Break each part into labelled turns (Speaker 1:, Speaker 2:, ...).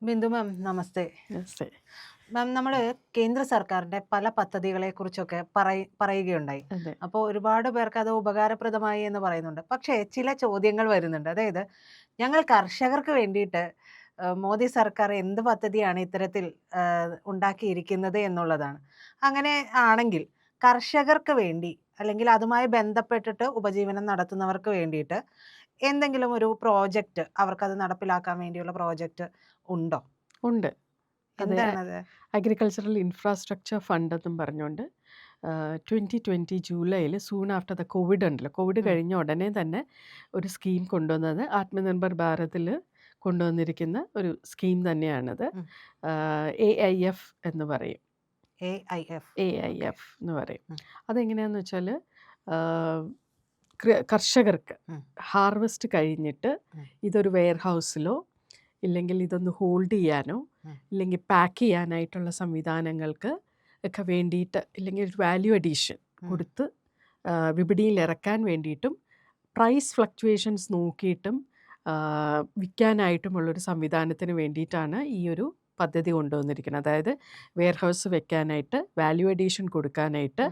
Speaker 1: ബിന്ദു മാം നമസ്തേ.
Speaker 2: നമസ്തേ.
Speaker 1: മാം നമ്മൾ കേന്ദ്ര സർക്കാരിന്റെ പല പദ്ധതികളെ കുറിച്ചൊക്കെ പറയുകയുണ്ടായി.
Speaker 2: അതെ.
Speaker 1: അപ്പോൾ ഒരുപാട് പേർക്ക് അത് ഉപകാരപ്രദമായി എന്ന് പറയുന്നുണ്ട്. പക്ഷേ ചില ചോദ്യങ്ങൾ വരുന്നുണ്ട്. അതായത് ഞങ്ങൾ കർഷകർക്ക് വേണ്ടിയിട്ട് മോദി സർക്കാർ എന്ത് പദ്ധതിയാണ് ഇത്തരത്തിൽ ഉണ്ടാക്കിയിരിക്കുന്നത് എന്നുള്ളതാണ്. അങ്ങനെ ആണെങ്കിൽ കർഷകർക്ക് വേണ്ടി അല്ലെങ്കിൽ അതുമായി ബന്ധപ്പെട്ടിട്ട് ഉപജീവനം നടത്തുന്നവർക്ക് വേണ്ടിയിട്ട് എന്തെങ്കിലും ഒരു പ്രോജക്റ്റ് അവർക്കത് നടപ്പിലാക്കാൻ വേണ്ടിയുള്ള പ്രോജക്റ്റ് ഉണ്ടോ?
Speaker 2: ഉണ്ട്. അതെ.
Speaker 1: എന്താണത്?
Speaker 2: അഗ്രികൾച്ചറൽ ഇൻഫ്രാസ്ട്രക്ചർ ഫണ്ട് എന്നും പറഞ്ഞുകൊണ്ട് 2020 ജൂലൈയിൽ സൂൺ ആഫ്റ്റർ ദ കോവിഡ് ഉണ്ടല്ലോ. കോവിഡ്
Speaker 1: ഉം.
Speaker 2: കഴിഞ്ഞ ഉടനെ തന്നെ ഒരു സ്കീം കൊണ്ടുവന്നത് ആത്മനിർഭർ ഭാരതിൽ കൊണ്ടുവന്നിരിക്കുന്ന ഒരു സ്കീം തന്നെയാണത്.
Speaker 1: ഉം.
Speaker 2: AIF എന്ന് പറയും.
Speaker 1: AIF.
Speaker 2: AIF എന്ന് പറയും.
Speaker 1: ഉം.
Speaker 2: അതെങ്ങനെയാണെന്ന് വെച്ചാൽ കർഷകർക്ക്
Speaker 1: ഉം.
Speaker 2: ഹാർവെസ്റ്റ് കഴിഞ്ഞിട്ട്
Speaker 1: ഉം.
Speaker 2: ഇതൊരു വെയർഹൗസിലോ ഇല്ലെങ്കിൽ ഇതൊന്ന് ഹോൾഡ് ചെയ്യാനോ
Speaker 1: ഉം.
Speaker 2: ഇല്ലെങ്കിൽ പാക്ക് ചെയ്യാനായിട്ടുള്ള സംവിധാനങ്ങൾക്ക് ഒക്കെ വേണ്ടിയിട്ട് ഇല്ലെങ്കിൽ ഒരു വാല്യൂ അഡീഷൻ കൊടുത്ത് വിപണിയിൽ ഇറക്കാൻ വേണ്ടിയിട്ടും പ്രൈസ് ഫ്ലക്ച്വേഷൻസ് നോക്കിയിട്ടും വിൽക്കാനായിട്ടുമുള്ളൊരു സംവിധാനത്തിന് വേണ്ടിയിട്ടാണ് ഈ ഒരു പദ്ധതി കൊണ്ടുവന്നിരിക്കുന്നത്. അതായത് വെയർഹൗസ് വെക്കാനായിട്ട് വാല്യൂ അഡീഷൻ കൊടുക്കാനായിട്ട്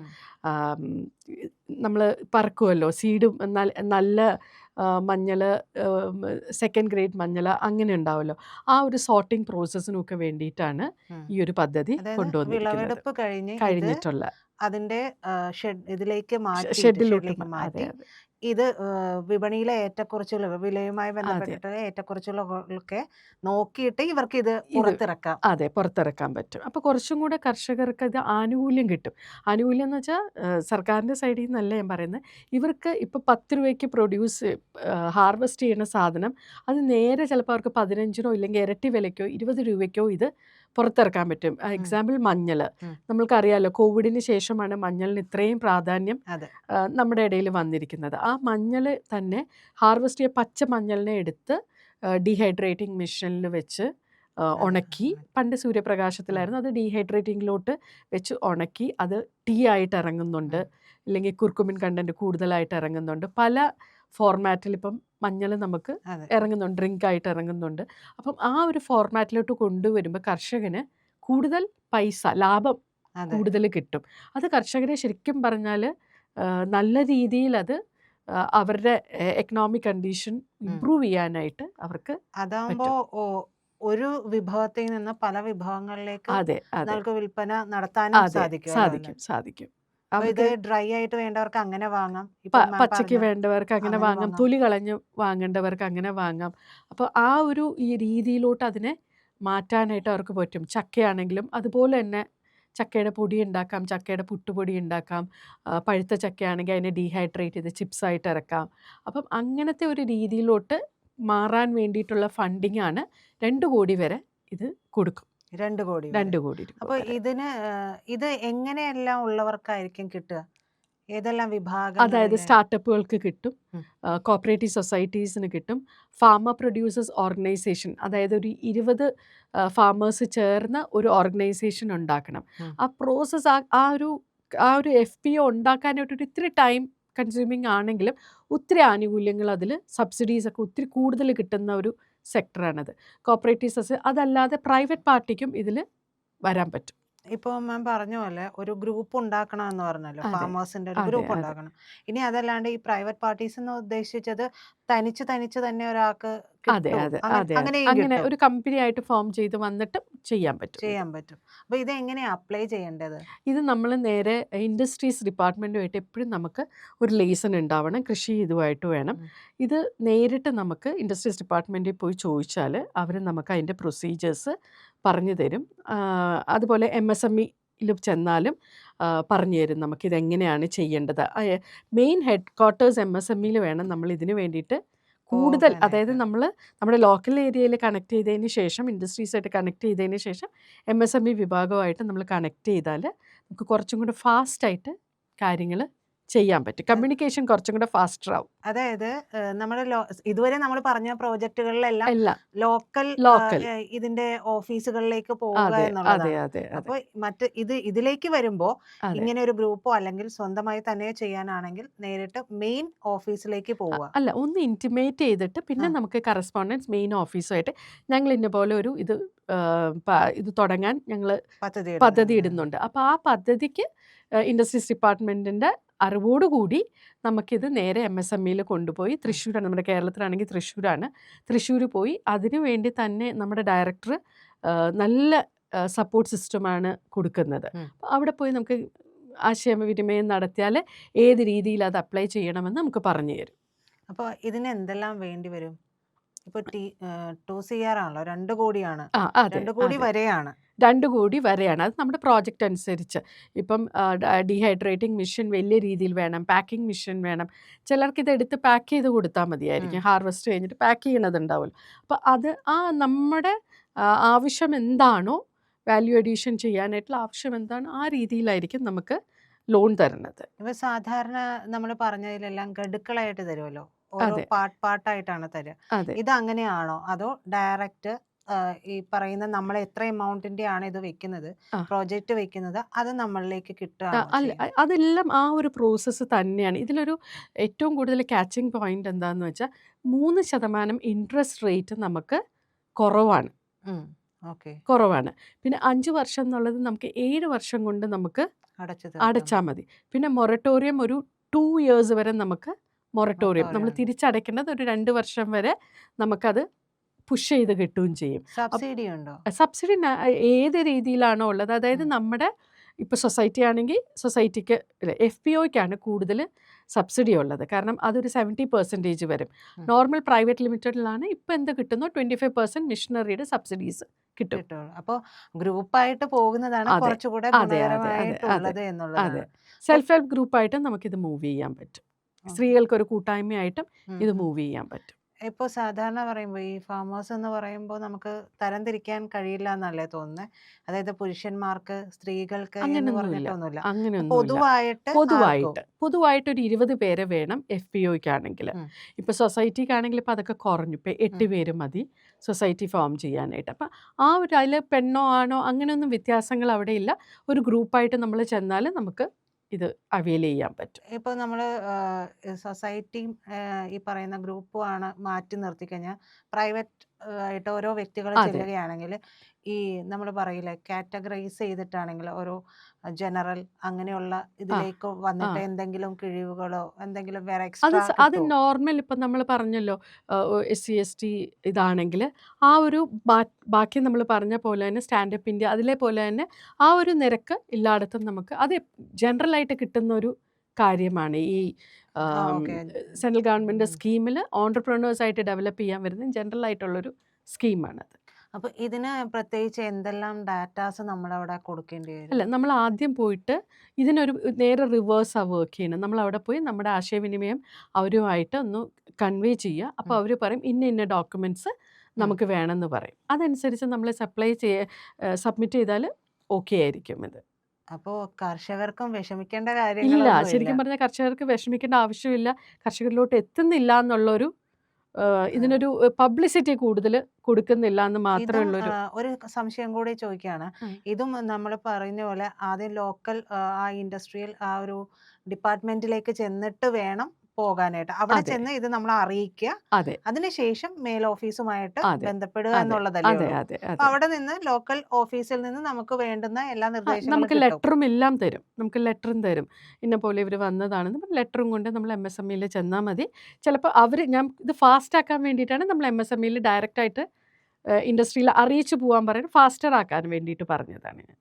Speaker 2: നമ്മൾ പറക്കുമല്ലോ സീഡ് നല്ല മഞ്ഞൾ, സെക്കൻഡ് ഗ്രേഡ് മഞ്ഞൾ അങ്ങനെ ഉണ്ടാവുമല്ലോ. ആ ഒരു സോർട്ടിംഗ് പ്രോസസ്സിനൊക്കെ വേണ്ടിയിട്ടാണ് ഈ ഒരു പദ്ധതി കൊണ്ടുവന്നിരിക്കുന്നത്.
Speaker 1: വിളവെടുപ്പ്
Speaker 2: കഴിഞ്ഞിട്ടുള്ള
Speaker 1: അതിന്റെ ഇതിലേക്ക്
Speaker 2: ഷെഡിലോട്ട്
Speaker 1: മാറ്റി
Speaker 2: അതെ
Speaker 1: ഇത് വിപണിയിലെ ഏറ്റക്കുറച്ചിലുകൾ വിലയുമായി
Speaker 2: അതെ
Speaker 1: ബന്ധപ്പെട്ടിട്ട് ഏറ്റക്കുറച്ചിലുകളൊക്കെ നോക്കിയിട്ട് ഇവർക്ക് ഇത്
Speaker 2: ഇത്
Speaker 1: പുറത്തിറക്കാം.
Speaker 2: അതെ പുറത്തിറക്കാൻ പറ്റും. അപ്പോൾ കുറച്ചും കൂടെ കർഷകർക്ക് ഇത് ആനുകൂല്യം കിട്ടും. ആനുകൂല്യം എന്ന് വെച്ചാൽ സർക്കാരിൻ്റെ സൈഡിൽ നിന്നല്ല ഞാൻ പറയുന്നത്. ഇവർക്ക് ഇപ്പോൾ 10 രൂപയ്ക്ക് പ്രൊഡ്യൂസ് ഹാർവെസ്റ്റ് ചെയ്യുന്ന സാധനം അത് നേരെ ചിലപ്പോൾ അവർക്ക് 15നോ ഇല്ലെങ്കിൽ ഇരട്ടി വിലയ്ക്കോ 20 രൂപയ്ക്കോ ഇത് പുറത്തിറക്കാൻ പറ്റും. എക്സാമ്പിൾ മഞ്ഞൾ. നമ്മൾക്കറിയാമല്ലോ കോവിഡിന് ശേഷമാണ് മഞ്ഞളിന് ഇത്രയും പ്രാധാന്യം
Speaker 1: അതെ.
Speaker 2: നമ്മുടെ ഇടയിൽ വന്നിരിക്കുന്നത്. ആ മഞ്ഞൾ തന്നെ ഹാർവെസ്റ്റ് ചെയ്ത പച്ച മഞ്ഞളിനെ എടുത്ത് ഡീഹൈഡ്രേറ്റിംഗ് മെഷീനിൽ വെച്ച് ഉണക്കി, പണ്ട് സൂര്യപ്രകാശത്തിലായിരുന്നു, അത് ഡീഹൈഡ്രേറ്റിങ്ങിലോട്ട് വെച്ച് ഉണക്കി അത് ടീ ആയിട്ട് ഇറങ്ങുന്നുണ്ട്, ഇല്ലെങ്കിൽ കുർക്കുമിൻ കണ്ടൻറ്റ് കൂടുതലായിട്ട് ഇറങ്ങുന്നുണ്ട്. പല ഫോർമാറ്റിൽ ഇപ്പം മഞ്ഞൾ നമുക്ക് ഇറങ്ങുന്നുണ്ട്, ഡ്രിങ്ക് ആയിട്ട് ഇറങ്ങുന്നുണ്ട്. അപ്പം ആ ഒരു ഫോർമാറ്റിലോട്ട് കൊണ്ടുവരുമ്പോൾ കർഷകന് കൂടുതൽ പൈസ ലാഭം കൂടുതൽ കിട്ടും. അത് കർഷകരെ ശരിക്കും പറഞ്ഞാൽ നല്ല രീതിയിൽ അത് അവരുടെ എക്കണോമിക് കണ്ടീഷൻ ഇമ്പ്രൂവ് ചെയ്യാനായിട്ട് അവർക്ക്
Speaker 1: അതാകുമ്പോ ഒരു വിഭവത്തിൽ നിന്ന് പല വിഭവങ്ങളിലേക്ക് നമുക്ക് വിൽപ്പന നടത്താനും
Speaker 2: സാധിക്കും.
Speaker 1: ഇത് ഡ്രൈ ആയിട്ട് വേണ്ടവർക്ക് അങ്ങനെ വാങ്ങാം,
Speaker 2: പച്ചയ്ക്ക് വേണ്ടവർക്ക് അങ്ങനെ വാങ്ങാം, തൊലി കളഞ്ഞ് വാങ്ങേണ്ടവർക്ക് അങ്ങനെ വാങ്ങാം. അപ്പോൾ ആ ഒരു ഈ രീതിയിലോട്ട് അതിനെ മാറ്റാനായിട്ട് അവർക്ക് പറ്റും. ചക്കയാണെങ്കിലും അതുപോലെ തന്നെ ചക്കയുടെ പൊടി ഉണ്ടാക്കാം, ചക്കയുടെ പുട്ടുപൊടി ഉണ്ടാക്കാം. പഴുത്ത ചക്കയാണെങ്കിൽ അതിനെ ഡീഹൈഡ്രേറ്റ് ചെയ്ത് ചിപ്സായിട്ട് ഇറക്കാം. അപ്പം അങ്ങനത്തെ ഒരു രീതിയിലോട്ട് മാറാൻ വേണ്ടിയിട്ടുള്ള ഫണ്ടിങ് ആണ് 2 കോടി വരെ ഇത് കൊടുക്കും.
Speaker 1: 2 കോടി.
Speaker 2: 2 കോടി.
Speaker 1: അപ്പോൾ ഇത് എങ്ങനെയെല്ലാം ഉള്ളവർക്കായിരിക്കും കിട്ടുക? ഏതെല്ലാം വിഭാഗം?
Speaker 2: അതായത് സ്റ്റാർട്ടപ്പുകൾക്ക് കിട്ടും, കോപ്പറേറ്റീവ് സൊസൈറ്റീസിന് കിട്ടും, ഫാമർ പ്രൊഡ്യൂസേഴ്സ് ഓർഗനൈസേഷൻ, അതായത് ഒരു 20 ഫാമേഴ്സ് ചേർന്ന് ഒരു ഓർഗനൈസേഷൻ ഉണ്ടാക്കണം. ആ പ്രോസസ്സ് ആ ഒരു FPO ഉണ്ടാക്കാനായിട്ടൊരു ഇത്തിരി ടൈം കൺസ്യൂമിങ് ആണെങ്കിലും ഒത്തിരി ആനുകൂല്യങ്ങൾ അതിൽ സബ്സിഡീസൊക്കെ ഒത്തിരി കൂടുതൽ കിട്ടുന്ന ഒരു സെക്ടറാണത്. കോപ്പറേറ്റീവ്സ് അതല്ലാതെ പ്രൈവറ്റ് പാർട്ടിക്കും ഇതിൽ വരാൻ പറ്റും.
Speaker 1: ഇപ്പോൾ മാം പറഞ്ഞ പോലെ ഒരു ഗ്രൂപ്പ് ഉണ്ടാക്കണം എന്ന് പറഞ്ഞല്ലോ, ഫാമേഴ്സിന്റെ ഒരു ഗ്രൂപ്പ് ഉണ്ടാക്കണം. ഇനി അതല്ലാണ്ട് ഈ പ്രൈവറ്റ് പാർട്ടീസ് എന്ന് ഉദ്ദേശിച്ചത് തനിച്ച് തന്നെ ഒരാൾക്ക്
Speaker 2: അങ്ങനെ ഒരു കമ്പനി ആയിട്ട് ഫോം ചെയ്ത് വന്നിട്ട് ചെയ്യാൻ പറ്റും.
Speaker 1: അപ്പൊ ഇത് എങ്ങനെയാ അപ്ലൈ ചെയ്യേണ്ടത്?
Speaker 2: ഇത് നമ്മൾ നേരെ ഇൻഡസ്ട്രീസ് ഡിപ്പാർട്ട്മെൻറ്റുമായിട്ട് എപ്പോഴും നമുക്ക് ഒരു ലേസൺ ഉണ്ടാവണം, കൃഷി ഇതുമായിട്ട് വേണം. ഇത് നേരിട്ട് നമുക്ക് ഇൻഡസ്ട്രീസ് ഡിപ്പാർട്ട്മെൻറ്റിൽ പോയി ചോദിച്ചാൽ അവർ നമുക്ക് അതിൻ്റെ പ്രൊസീജിയേഴ്സ് പറഞ്ഞു തരും. അതുപോലെ MSMEയിൽ ചെന്നാലും പറഞ്ഞു തരും നമുക്കിതെങ്ങനെയാണ് ചെയ്യേണ്ടത്. മെയിൻ ഹെഡ് ക്വാർട്ടേഴ്സ് MSMEയിൽ വേണം നമ്മൾ ഇതിന് വേണ്ടിയിട്ട് കൂടുതൽ. അതായത് നമ്മൾ നമ്മുടെ ലോക്കൽ ഏരിയയിൽ കണക്ട് ചെയ്തതിന് ശേഷം, ഇൻഡസ്ട്രീസായിട്ട് കണക്ട് ചെയ്തതിന് ശേഷം MSME വിഭാഗമായിട്ട് നമ്മൾ കണക്ട് ചെയ്താൽ നമുക്ക് കുറച്ചും കൂടി ഫാസ്റ്റായിട്ട് കാര്യങ്ങൾ ചെയ്യാൻ പറ്റും. കമ്മ്യൂണിക്കേഷൻ കുറച്ചും കൂടെ ഫാസ്റ്റർ ആവും.
Speaker 1: അതായത് നമ്മുടെ ഇതുവരെ നമ്മൾ പറഞ്ഞ പ്രോജക്റ്റുകളിലെല്ലാം
Speaker 2: എല്ലാം
Speaker 1: ലോക്കൽ
Speaker 2: ലോക്കൽ.
Speaker 1: ഇതിന്റെ ഓഫീസുകളിലേക്ക് പോവുക
Speaker 2: അതെ അതെ
Speaker 1: എന്നുള്ളതാണ്.
Speaker 2: അതെ അതെ
Speaker 1: അപ്പോൾ ഇതിലേക്ക് വരുമ്പോൾ
Speaker 2: അതെ.
Speaker 1: ഇങ്ങനെ ഒരു ഗ്രൂപ്പോ അല്ലെങ്കിൽ സ്വന്തമായി തന്നെ ചെയ്യാനാണെങ്കിൽ നേരിട്ട് മെയിൻ ഓഫീസിലേക്ക് പോവുക.
Speaker 2: അല്ല, ഒന്ന് ഇന്റിമേറ്റ് ചെയ്തിട്ട് പിന്നെ നമുക്ക് കറസ്പോണ്ടൻസ് മെയിൻ ഓഫീസുമായിട്ട് ഞങ്ങൾ ഇന്ന പോലെ ഒരു ഇത് തുടങ്ങാൻ ഞങ്ങൾ പദ്ധതി ഇടുന്നുണ്ട്. അപ്പോൾ ആ പദ്ധതിക്ക് ഇൻഡസ്ട്രീസ് ഡിപ്പാർട്ട്മെൻറ്റിൻ്റെ അറിവോടുകൂടി നമുക്കിത് നേരെ MSMEയിൽ കൊണ്ടുപോയി തൃശ്ശൂരാണ്, നമ്മുടെ കേരളത്തിലാണെങ്കിൽ തൃശ്ശൂരാണ്. തൃശ്ശൂർ പോയി അതിനു വേണ്ടി തന്നെ നമ്മുടെ ഡയറക്ടർ നല്ല സപ്പോർട്ട് സിസ്റ്റമാണ് കൊടുക്കുന്നത്. അപ്പോൾ അവിടെ പോയി നമുക്ക് ആശയവിനിമയം നടത്തിയാൽ ഏത് രീതിയിൽ അത് അപ്ലൈ ചെയ്യണമെന്ന് നമുക്ക് പറഞ്ഞു തരും.
Speaker 1: അപ്പോൾ ഇതിന് എന്തെല്ലാം വേണ്ടി വരും? ഇപ്പോൾ 2 CR ആണല്ലോ, 2 കോടിയാണ്,
Speaker 2: അതെ
Speaker 1: 2 കോടി വരെയാണ്.
Speaker 2: 2 കോടി വരെയാണ്. അത് നമ്മുടെ പ്രോജക്റ്റ് അനുസരിച്ച്. ഇപ്പം ഡീഹൈഡ്രേറ്റിംഗ് മെഷീൻ വലിയ രീതിയിൽ വേണം, പാക്കിംഗ് മെഷീൻ വേണം. ചിലർക്ക് ഇത് എടുത്ത് പാക്ക് ചെയ്ത് കൊടുത്താൽ മതിയായിരിക്കും, ഹാർവെസ്റ്റ് കഴിഞ്ഞിട്ട് പാക്ക് ചെയ്യണതുണ്ടാവുമല്ലോ. അപ്പോൾ അത് നമ്മുടെ ആവശ്യം എന്താണോ, വാല്യൂ അഡീഷൻ ചെയ്യാനായിട്ടുള്ള ആവശ്യം എന്താണോ ആ രീതിയിലായിരിക്കും നമുക്ക് ലോൺ തരുന്നത്.
Speaker 1: ഇപ്പോൾ സാധാരണ നമ്മൾ പറഞ്ഞതിലെല്ലാം ഗഡുക്കളായിട്ട് തരുമല്ലോ, ഓരോ പാർട്ടായിട്ടാണ് തരിക.
Speaker 2: അതെ.
Speaker 1: ഇത് അങ്ങനെയാണോ അതോ ഡയറക്റ്റ് ഈ പറയുന്ന നമ്മൾ എത്ര എമൗണ്ടിന്റെ ആണ് ഇത് വെക്കുന്നത്, പ്രോജക്റ്റ് വെക്കുന്നത്, അത് നമ്മളിലേക്ക് കിട്ടുക?
Speaker 2: അല്ല, അതെല്ലാം ആ ഒരു പ്രോസസ്സ് തന്നെയാണ്. ഇതിലൊരു ഏറ്റവും കൂടുതൽ ക്യാച്ചിങ് പോയിന്റ് എന്താന്ന് വെച്ചാൽ 3% ഇൻട്രസ്റ്റ് റേറ്റ് നമുക്ക് കുറവാണ്. കുറവാണ്. പിന്നെ 5 വർഷം എന്നുള്ളത് നമുക്ക് 7 വർഷം കൊണ്ട് നമുക്ക് അടച്ചാൽ മതി. പിന്നെ മൊറട്ടോറിയം ഒരു 2 ഇയേഴ്സ് വരെ നമുക്ക് മൊറട്ടോറിയം നമ്മൾ തിരിച്ചടയ്ക്കേണ്ടത് ഒരു 2 വർഷം വരെ നമുക്കത് പുഷ് ചെയ്ത് കിട്ടുകയും ചെയ്യും.
Speaker 1: സബ്സിഡി ഉണ്ടോ?
Speaker 2: സബ്സിഡി ഏത് രീതിയിലാണോ ഉള്ളത്, അതായത് നമ്മുടെ ഇപ്പോൾ സൊസൈറ്റി ആണെങ്കിൽ സൊസൈറ്റിക്ക് FPOയ്ക്കാണ് കൂടുതൽ സബ്സിഡി ഉള്ളത്. കാരണം അതൊരു 70% വരും. നോർമൽ പ്രൈവറ്റ് ലിമിറ്റഡിലാണ് ഇപ്പോൾ എന്ത് കിട്ടുന്നോ 25% മിഷനറിയുടെ സബ്സിഡീസ് കിട്ടും.
Speaker 1: അപ്പോൾ ഗ്രൂപ്പായിട്ട് പോകുന്നതാണ് കുറച്ചുകൂടെ ഗുണകരമായിട്ടുള്ളത് എന്നുള്ളത്.
Speaker 2: അതെ, സെൽഫ് ഹെൽപ്പ് ഗ്രൂപ്പായിട്ടും നമുക്കിത് മൂവ് ചെയ്യാൻ പറ്റും. സ്ത്രീകൾക്കൊരു കൂട്ടായ്മയായിട്ടും ഇത് മൂവ് ചെയ്യാൻ പറ്റും.
Speaker 1: ഇപ്പോൾ സാധാരണ പറയുമ്പോൾ ഈ ഫാമേഴ്സ് എന്ന് പറയുമ്പോൾ നമുക്ക് തരംതിരിക്കാൻ കഴിയില്ല എന്നല്ലേ തോന്നുന്നത്? അതായത് പുരുഷന്മാർക്ക്, സ്ത്രീകൾക്ക് എന്ന് പറഞ്ഞിട്ടൊന്നുമില്ല.
Speaker 2: പൊതുവായിട്ട് ഒരു 20 പേരെ വേണം FPOയ്ക്കാണെങ്കിൽ. ഇപ്പോൾ സൊസൈറ്റിക്കാണെങ്കിൽ ഇപ്പോൾ അതൊക്കെ കുറഞ്ഞു, ഇപ്പോൾ 8 പേര് മതി സൊസൈറ്റി ഫോം ചെയ്യാനായിട്ട്. അപ്പം അതിൽ പെണ്ണോ ആണോ അങ്ങനെയൊന്നും വ്യത്യാസങ്ങൾ അവിടെ ഇല്ല. ഒരു ഗ്രൂപ്പായിട്ട് നമ്മൾ ചെന്നാൽ നമുക്ക് ഇത് അവൈൽ ചെയ്യാൻ പറ്റും.
Speaker 1: ഇപ്പോൾ നമ്മൾ സൊസൈറ്റിയും ഈ പറയുന്ന ഗ്രൂപ്പും ആണ് മാറ്റി നിർത്തി കഴിഞ്ഞാൽ പ്രൈവറ്റ് ആയിട്ട് ഓരോ വ്യക്തികൾ ചെല്ലുകയാണെങ്കിൽ ഈ നമ്മൾ പറയില്ലേ കാറ്റഗറൈസ് ചെയ്തിട്ടാണെങ്കിൽ ഓരോ ജനറൽ അങ്ങനെയുള്ള ഇതിലേക്ക് വന്നിട്ട് എന്തെങ്കിലും കിഴിവുകളോ എന്തെങ്കിലും വേറെ
Speaker 2: അത് നോർമൽ ഇപ്പം നമ്മൾ പറഞ്ഞല്ലോ SC ST ഇതാണെങ്കിൽ ആ ഒരു ബാക്കി നമ്മൾ പറഞ്ഞ പോലെ തന്നെ സ്റ്റാൻഡപ്പ് ഇന്ത്യ അതിലെ പോലെ തന്നെ ആ ഒരു നിരക്ക് എല്ലായിടത്തും നമുക്ക് അത് ജനറലായിട്ട് കിട്ടുന്ന ഒരു കാര്യമാണ്. ഈ സെൻട്രൽ ഗവൺമെൻറ് സ്കീമിൽ ഓൺടർപ്രണേഴ്സായിട്ട് ഡെവലപ്പ് ചെയ്യാൻ വരുന്ന ജനറൽ ആയിട്ടുള്ളൊരു സ്കീമാണത്.
Speaker 1: അപ്പോൾ ഇതിന് പ്രത്യേകിച്ച് എന്തെല്ലാം ഡാറ്റാസ് നമ്മളവിടെ കൊടുക്കേണ്ടി വരും?
Speaker 2: അല്ല, നമ്മൾ ആദ്യം പോയിട്ട് ഇതിനൊരു നേരെ റിവേഴ്സാണ് വർക്ക് ചെയ്യുന്നത്. നമ്മൾ അവിടെ പോയി നമ്മുടെ ആശയവിനിമയം അവരുമായിട്ട് ഒന്ന് കൺവേ ചെയ്യുക. അപ്പോൾ അവർ പറയും ഇന്ന ഡോക്യുമെൻറ്റ്സ് നമുക്ക് വേണമെന്ന് പറയും. അതനുസരിച്ച് നമ്മൾ സബ്മിറ്റ് ചെയ്താൽ ഓക്കെ ആയിരിക്കും ഇത്.
Speaker 1: അപ്പോൾ കർഷകർക്കും വിഷമിക്കേണ്ട
Speaker 2: ഇല്ല,
Speaker 1: കാര്യങ്ങളില്ല.
Speaker 2: ശരിക്കും പറഞ്ഞാൽ കർഷകർക്ക് വിഷമിക്കേണ്ട ആവശ്യമില്ല. കർഷകരിലോട്ട് എത്തുന്നില്ല എന്നുള്ളൊരു ഇതിനൊരു പബ്ലിസിറ്റി കൂടുതൽ കൊടുക്കുന്നില്ല എന്ന് മാത്രമേ ഉള്ളൊരു
Speaker 1: ഒരു സംശയം കൂടി ചോദിക്കുകയാണ്. ഇതും നമ്മൾ പറഞ്ഞ പോലെ ആദ്യം ലോക്കൽ ആ ഇൻഡസ്ട്രിയൽ ആ ഒരു ഡിപ്പാർട്ട്മെന്റിലേക്ക് ചെന്നിട്ട് വേണം പോകാനായിട്ട്. അവിടെ ചെന്ന് ഇത് നമ്മൾ അറിയിക്കുക,
Speaker 2: അതെ
Speaker 1: അതിനുശേഷം മേൽ ഓഫീസുമായിട്ട് ബന്ധപ്പെടുക
Speaker 2: അതെ
Speaker 1: എന്നുള്ളതല്ലേ
Speaker 2: അതെ
Speaker 1: ഉള്ളൂ.
Speaker 2: അതെ
Speaker 1: അപ്പൊ
Speaker 2: അതെ
Speaker 1: അവിടെ നിന്ന് ലോക്കൽ ഓഫീസിൽ നിന്ന് നമുക്ക് വേണ്ടുന്ന എല്ലാ നിർദ്ദേശങ്ങളും
Speaker 2: നമുക്ക്
Speaker 1: കിട്ടും.
Speaker 2: ലെറ്ററും എല്ലാം തരും. നമുക്ക് ലെറ്ററും തരും, ഇന്ന പോലെ ഇവർ വന്നതാണെന്ന് ലെറ്ററും കൊണ്ട് നമ്മൾ MSMEയിൽ ചെന്നാൽ മതി. ചിലപ്പോൾ ഞാൻ ഇത് ഫാസ്റ്റ് ആക്കാൻ വേണ്ടിയിട്ടാണ് നമ്മൾ MSMEയിൽ ഡയറക്റ്റായിട്ട് ഇൻഡസ്ട്രിയിൽ അറിയിച്ചു പോകാൻ പറയുന്നത്, ഫാസ്റ്റർ ആക്കാൻ വേണ്ടിയിട്ട് പറഞ്ഞതാണ് ഞാൻ.